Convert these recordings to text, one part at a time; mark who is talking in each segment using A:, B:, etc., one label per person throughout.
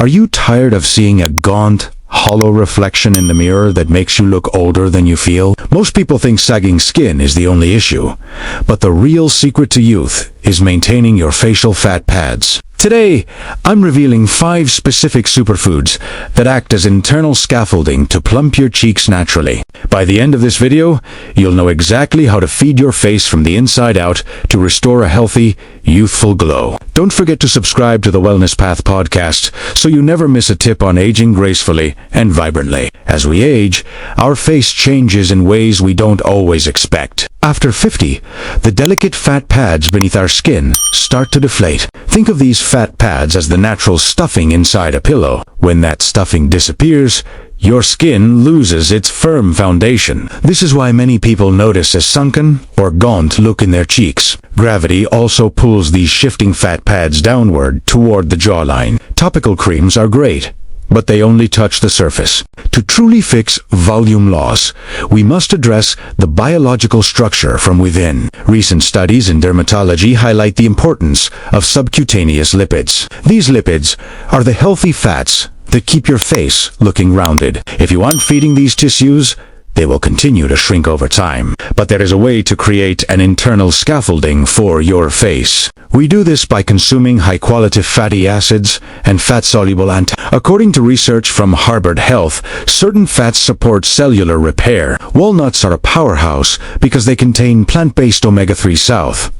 A: Are you tired of seeing a gaunt, hollow reflection in the mirror that makes you look older than you feel? Most people think sagging skin is the only issue, but the real secret to youth is maintaining your facial fat pads. Today, I'm revealing 5 specific superfoods that act as internal scaffolding to plump your cheeks naturally. By the end of this video, you'll know exactly how to feed your face from the inside out to restore a healthy, youthful glow. Don't forget to subscribe to the Wellness Path podcast so you never miss a tip on aging gracefully and vibrantly. As we age, our face changes in ways we don't always expect. After 50, the delicate fat pads beneath our skin start to deflate. Think of these fat pads as the natural stuffing inside a pillow. When that stuffing disappears, your skin loses its firm foundation. This is why many people notice a sunken or gaunt look in their cheeks. Gravity also pulls these shifting fat pads downward toward the jawline. Topical creams are great, but they only touch the surface. To truly fix volume loss, we must address the biological structure from within. Recent studies in dermatology highlight the importance of subcutaneous lipids. These lipids are the healthy fats that keep your face looking rounded. If you aren't feeding these tissues, they will continue to shrink over time. But there is a way to create an internal scaffolding for your face. We do this by consuming high-quality fatty acids and fat-soluble According to research from Harvard Health, certain fats support cellular repair. Walnuts are a powerhouse because they contain plant-based omega-3 south.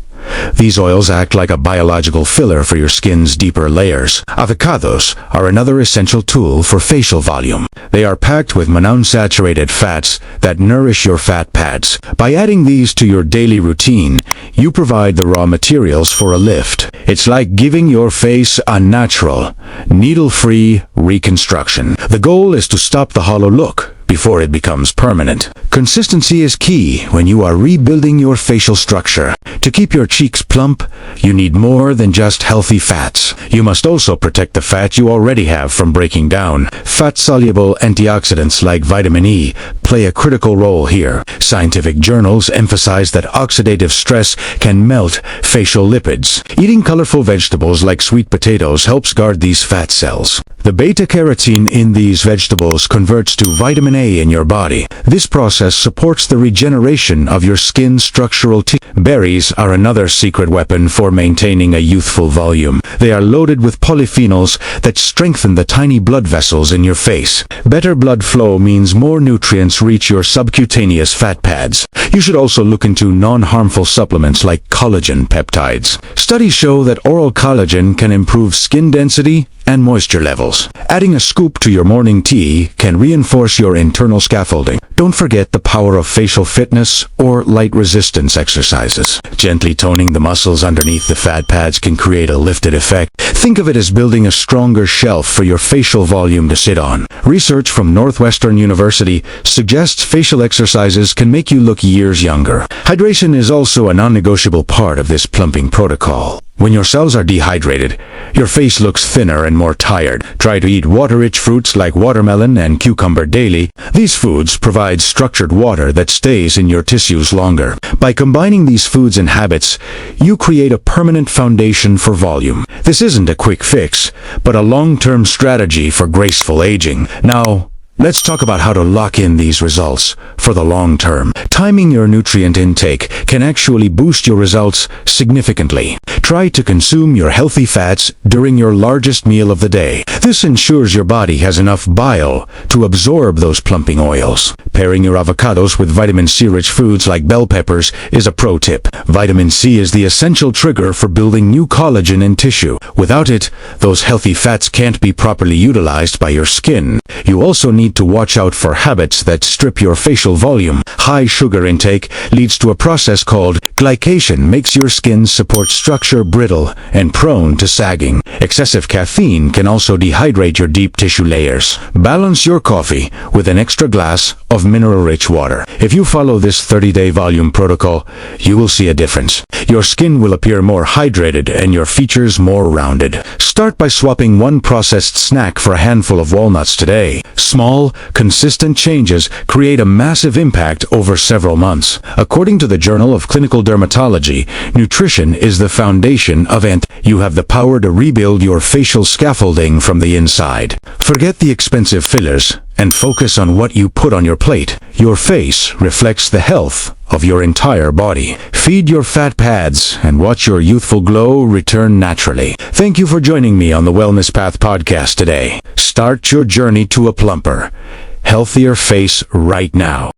A: These oils act like a biological filler for your skin's deeper layers. Avocados are another essential tool for facial volume. They are packed with monounsaturated fats that nourish your fat pads. By adding these to your daily routine, you provide the raw materials for a lift. It's like giving your face a natural, needle-free reconstruction. The goal is to stop the hollow look before it becomes permanent. Consistency is key when you are rebuilding your facial structure. To keep your cheeks plump, you need more than just healthy fats. You must also protect the fat you already have from breaking down. Fat-soluble antioxidants like vitamin E play a critical role here. Scientific journals emphasize that oxidative stress can melt facial lipids. Eating colorful vegetables like sweet potatoes helps guard these fat cells. The beta-carotene in these vegetables converts to vitamin A in your body. This process supports the regeneration of your skin's structural tissue. Berries are another secret weapon for maintaining a youthful volume. They are loaded with polyphenols that strengthen the tiny blood vessels in your face. Better blood flow means more nutrients reach your subcutaneous fat pads. You should also look into non-harmful supplements like collagen peptides. Studies show that oral collagen can improve skin density and moisture levels. Adding a scoop to your morning tea can reinforce your internal scaffolding. Don't forget the power of facial fitness or light resistance exercises. Gently toning the muscles underneath the fat pads can create a lifted effect. Think of it as building a stronger shelf for your facial volume to sit on. Research from Northwestern University suggests facial exercises can make you look years younger. Hydration is also a non-negotiable part of this plumping protocol. When your cells are dehydrated, your face looks thinner and more tired. Try to eat water-rich fruits like watermelon and cucumber daily. These foods provide structured water that stays in your tissues longer. By combining these foods and habits, you create a permanent foundation for volume. This isn't a quick fix, but a long-term strategy for graceful aging. Now, let's talk about how to lock in these results for the long term. Timing your nutrient intake can actually boost your results significantly. Try to consume your healthy fats during your largest meal of the day. This ensures your body has enough bile to absorb those plumping oils. Pairing your avocados with vitamin C-rich foods like bell peppers is a pro tip. Vitamin C is the essential trigger for building new collagen in tissue. Without it, those healthy fats can't be properly utilized by your skin. You also need to watch out for habits that strip your facial volume. High sugar intake leads to a process called glycation, makes your skin support structure brittle and prone to sagging. Excessive caffeine can also dehydrate your deep tissue layers. Balance your coffee with an extra glass of mineral-rich water. If you follow this 30-day volume protocol, you will see a difference. Your skin will appear more hydrated and your features more rounded. Start by swapping one processed snack for a handful of walnuts today. day. Small, consistent changes create a massive impact over several months. According to the Journal of Clinical Dermatology, nutrition is the foundation of You have the power to rebuild your facial scaffolding from the inside. Forget the expensive fillers and focus on what you put on your plate. Your face reflects the health of your entire body. Feed your fat pads and watch your youthful glow return naturally. Thank you for joining me on the Wellness Path podcast today. Start your journey to a plumper, healthier face right now.